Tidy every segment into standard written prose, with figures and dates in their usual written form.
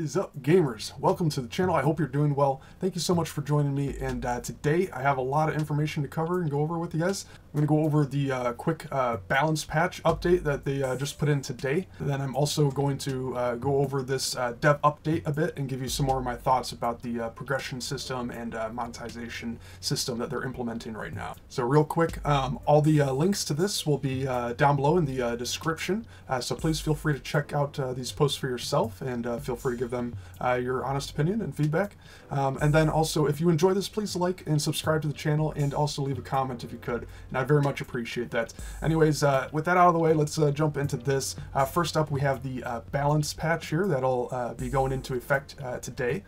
Is up, gamers? Welcome to the channel. I hope you're doing well. Thank you so much for joining me, and today I have a lot of information to cover and go over with you guys. I'm going to go over the quick balance patch update that they just put in today. And then I'm also going to go over this dev update a bit and give you some more of my thoughts about the progression system and monetization system that they're implementing right now. So real quick, all the links to this will be down below in the description, so please feel free to check out these posts for yourself, and feel free to give them your honest opinion and feedback. And then also, if you enjoy this, please like and subscribe to the channel, and also leave a comment if you could, and I very much appreciate that. Anyways, with that out of the way, let's jump into this. First up, we have the balance patch here that'll be going into effect today.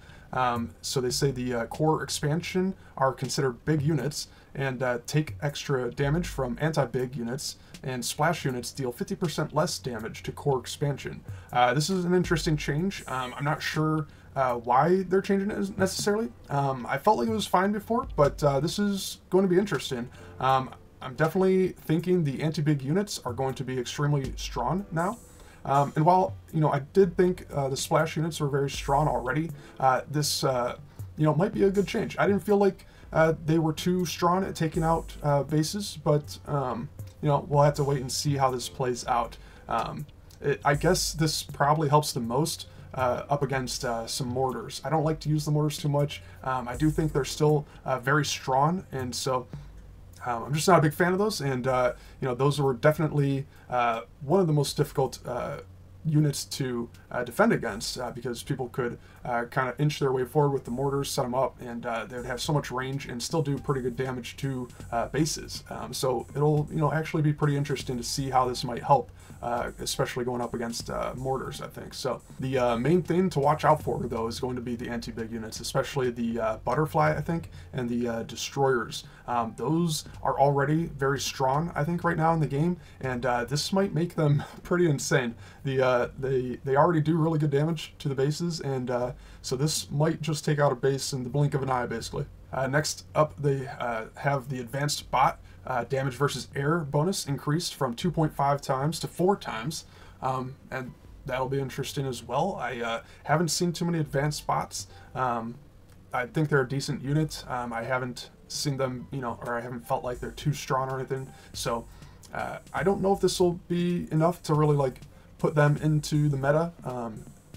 So they say the core expansion are considered big units and take extra damage from anti-big units, and splash units deal 50% less damage to core expansion. This is an interesting change. I'm not sure why they're changing it necessarily. I felt like it was fine before, but this is going to be interesting. I'm definitely thinking the anti-big units are going to be extremely strong now. And while, I did think the splash units were very strong already, this, might be a good change. I didn't feel like they were too strong at taking out bases, but, we'll have to wait and see how this plays out. I guess this probably helps the most up against some mortars. I don't like to use the mortars too much. I do think they're still very strong, and so I'm just not a big fan of those, and those were definitely one of the most difficult units to defend against, because people could kind of inch their way forward with the mortars, set them up, and they would have so much range and still do pretty good damage to bases. So it'll actually be pretty interesting to see how this might help, especially going up against mortars, I think. So the main thing to watch out for, though, is going to be the anti-big units, especially the butterfly, I think, and the destroyers. Those are already very strong, I think, right now in the game, and this might make them pretty insane. They already do really good damage to the bases, and so this might just take out a base in the blink of an eye, basically. Next up, they have the advanced bot damage versus air bonus increased from 2.5 times to 4 times, and that'll be interesting as well. I haven't seen too many advanced bots. I think they're a decent unit. I haven't seen them, or I haven't felt like they're too strong or anything. So I don't know if this will be enough to really put them into the meta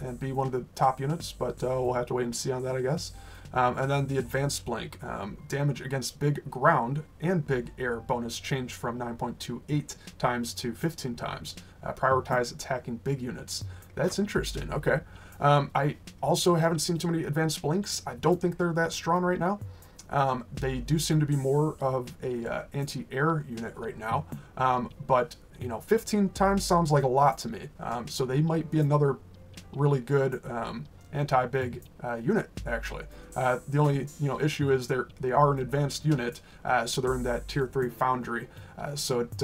and be one of the top units, but we'll have to wait and see on that, I guess. And then the advanced blank, damage against big ground and big air bonus changed from 9.28 times to 15 times. Prioritize attacking big units. That's interesting. Okay. I also haven't seen too many advanced blinks. I don't think they're that strong right now. They do seem to be more of a anti-air unit right now, but 15 times sounds like a lot to me. So they might be another really good anti-big unit, actually. The only issue is they are an advanced unit, so they're in that tier 3 foundry, so it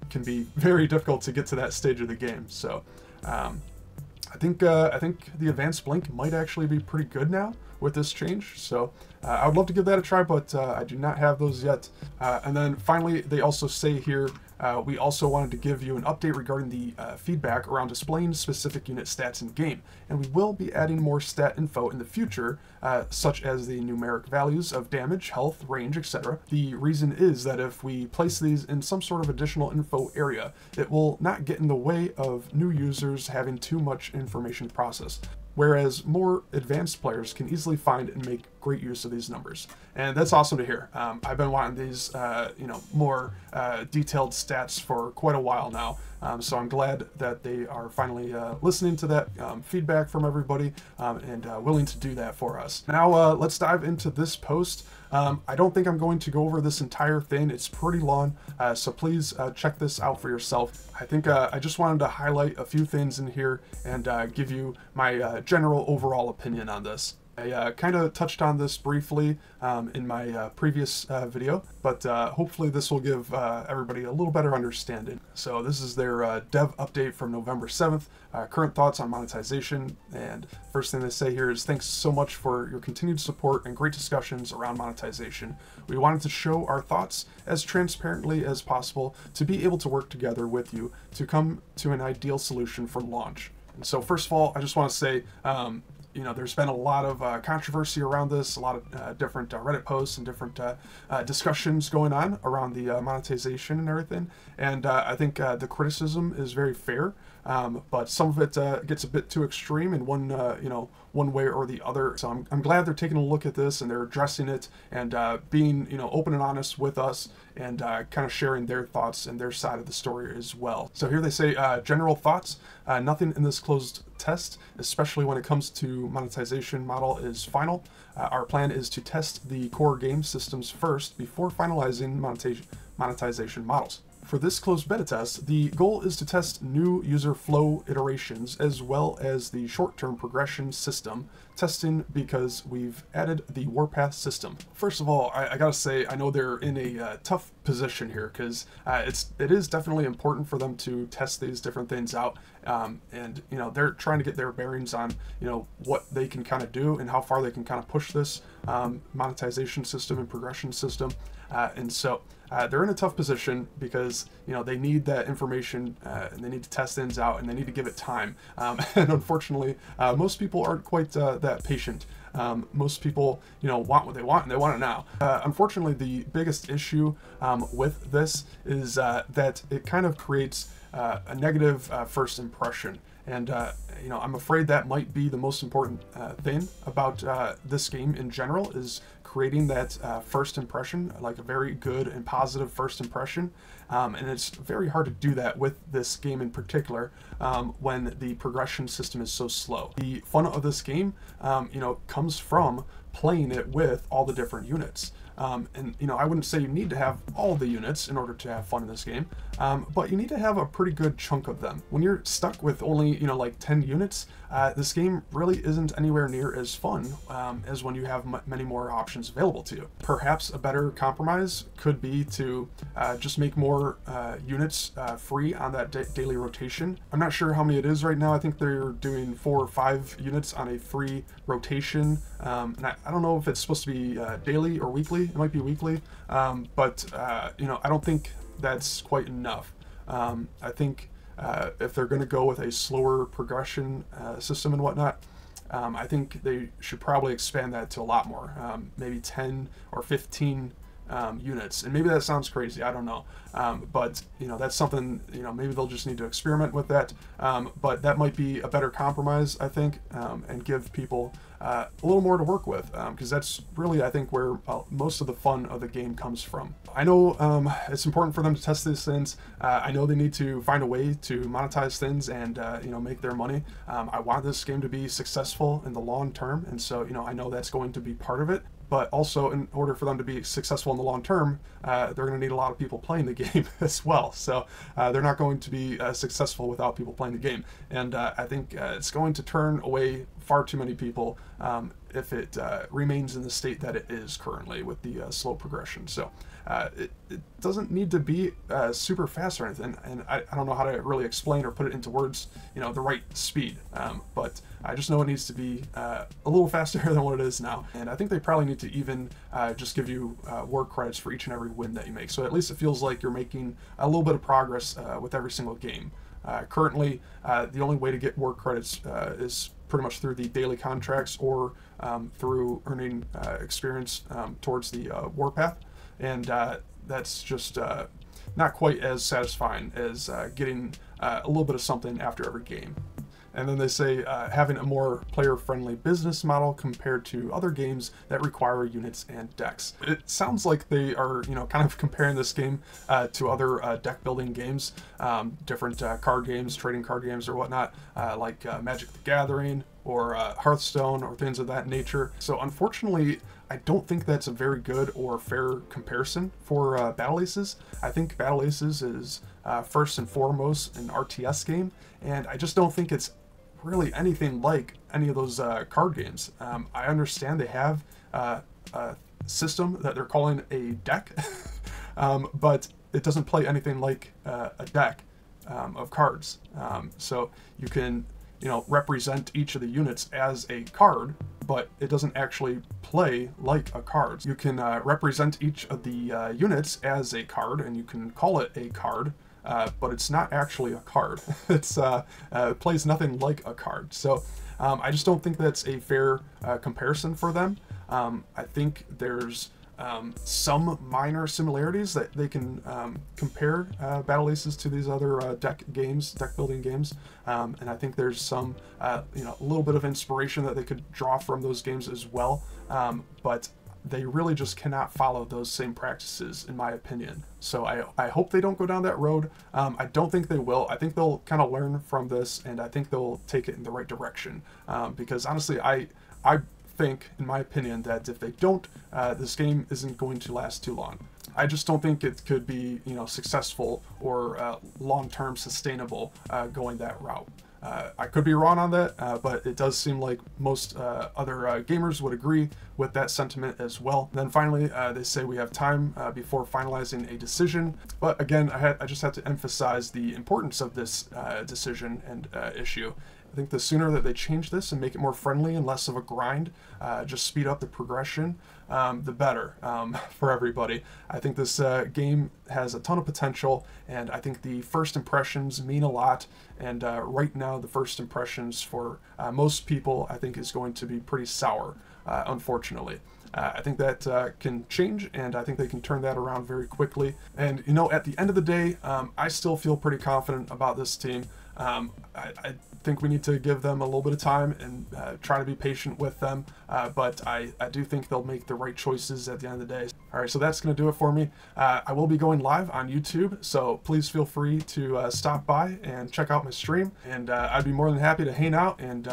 can be very difficult to get to that stage of the game. So I think the advanced blink might actually be pretty good now with this change, so I would love to give that a try, but I do not have those yet. And then finally, they also say here, we also wanted to give you an update regarding the feedback around displaying specific unit stats in game, and we will be adding more stat info in the future, such as the numeric values of damage, health, range, etc. The reason is that if we place these in some sort of additional info area, it will not get in the way of new users having too much information processed, whereas more advanced players can easily find and make great use of these numbers. And that's awesome to hear. I've been wanting these, more detailed stats for quite a while now, so I'm glad that they are finally listening to that feedback from everybody and willing to do that for us. Now let's dive into this post. I don't think I'm going to go over this entire thing. It's pretty long, so please check this out for yourself. I think I just wanted to highlight a few things in here and give you my general overall opinion on this. I kind of touched on this briefly in my previous video, but hopefully this will give everybody a little better understanding. So this is their dev update from November 7th, current thoughts on monetization, and first thing they say here is thanks so much for your continued support and great discussions around monetization. We wanted to show our thoughts as transparently as possible to be able to work together with you to come to an ideal solution for launch. And so first of all, I just want to say there's been a lot of controversy around this, a lot of different Reddit posts and different discussions going on around the monetization and everything. And I think the criticism is very fair, but some of it gets a bit too extreme in one way or the other. So I'm glad they're taking a look at this and they're addressing it and being open and honest with us and kind of sharing their thoughts and their side of the story as well. So here they say, general thoughts. Nothing in this closed test, especially when it comes to monetization model, is final. Our plan is to test the core game systems first before finalizing monetization models. For this closed beta test, the goal is to test new user flow iterations as well as the short-term progression system testing because we've added the warpath system. First of all, I gotta say, I know they're in a tough position here because it is definitely important for them to test these different things out, and they're trying to get their bearings on what they can kind of do and how far they can kind of push this monetization system and progression system, and so they're in a tough position because they need that information and they need to test things out and they need to give it time, and unfortunately most people aren't quite that patient. Most people want what they want and they want it now. Unfortunately, the biggest issue with this is that it kind of creates a negative first impression, and I'm afraid that might be the most important thing about this game in general, is creating that first impression, like a very good and positive first impression, and it's very hard to do that with this game in particular when the progression system is so slow. The fun of this game comes from playing it with all the different units. And I wouldn't say you need to have all the units in order to have fun in this game, but you need to have a pretty good chunk of them. When you're stuck with only like 10 units, this game really isn't anywhere near as fun as when you have many more options available to you. Perhaps a better compromise could be to just make more units free on that daily rotation. I'm not sure how many it is right now. I think they're doing 4 or 5 units on a free rotation, and I don't know if it's supposed to be daily or weekly. It might be weekly, but I don't think that's quite enough. I think if they're going to go with a slower progression system and whatnot, I think they should probably expand that to a lot more, maybe 10 or 15 units. And maybe that sounds crazy, I don't know, but that's something, maybe they'll just need to experiment with that, but that might be a better compromise, I think, and give people a little more to work with, because that's really, I think, where most of the fun of the game comes from. I know it's important for them to test these things. I know they need to find a way to monetize things and make their money. I want this game to be successful in the long term, and so I know that's going to be part of it. But also, in order for them to be successful in the long term, they're going to need a lot of people playing the game as well. So they're not going to be successful without people playing the game. And I think it's going to turn away far too many people if it remains in the state that it is currently with the slow progression. So it doesn't need to be super fast or anything, and I don't know how to really explain or put it into words, the right speed, but I just know it needs to be a little faster than what it is now. And I think they probably need to even just give you work credits for each and every win that you make, so at least it feels like you're making a little bit of progress with every single game. Currently, the only way to get work credits is pretty much through the daily contracts or through earning experience towards the warpath, and that's just not quite as satisfying as getting a little bit of something after every game. And then they say having a more player-friendly business model compared to other games that require units and decks. It sounds like they are, kind of comparing this game to other deck-building games, different card games, trading card games or whatnot, like Magic the Gathering or Hearthstone or things of that nature. So unfortunately, I don't think that's a very good or fair comparison for battleaces. I think battleaces is first and foremost an RTS game, and I just don't think it's really anything like any of those card games. I understand they have a system that they're calling a deck, but it doesn't play anything like a deck of cards. So you can represent each of the units as a card, but it doesn't actually play like a card. You can represent each of the units as a card, and you can call it a card, but it's not actually a card. It plays nothing like a card. So I just don't think that's a fair comparison for them. I think there's some minor similarities that they can compare battleaces to these other deck building games, and I think there's some a little bit of inspiration that they could draw from those games as well, but they really just cannot follow those same practices, in my opinion. So I hope they don't go down that road. I don't think they will. I think they'll kind of learn from this, and I think they'll take it in the right direction, because honestly I think, in my opinion, that if they don't, this game isn't going to last too long. I just don't think it could be, successful or long-term sustainable going that route. I could be wrong on that, but it does seem like most other gamers would agree with that sentiment as well. And then finally, they say we have time before finalizing a decision. But again, I just have to emphasize the importance of this decision and issue. I think the sooner that they change this and make it more friendly and less of a grind, just speed up the progression, the better for everybody. I think this game has a ton of potential, and I think the first impressions mean a lot. And right now, the first impressions for most people, I think, is going to be pretty sour, unfortunately. I think that can change, and I think they can turn that around very quickly. And, at the end of the day, I still feel pretty confident about this team. I think we need to give them a little bit of time and try to be patient with them, but I do think they'll make the right choices at the end of the day. All right, so that's going to do it for me. I will be going live on YouTube, so please feel free to stop by and check out my stream, and I'd be more than happy to hang out and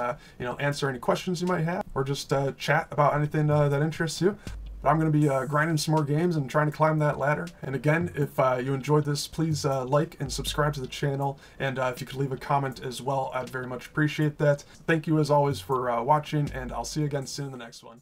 answer any questions you might have, or just chat about anything that interests you. But I'm going to be grinding some more games and trying to climb that ladder. And again, if you enjoyed this, please like and subscribe to the channel. And if you could leave a comment as well, I'd very much appreciate that. Thank you as always for watching, and I'll see you again soon in the next one.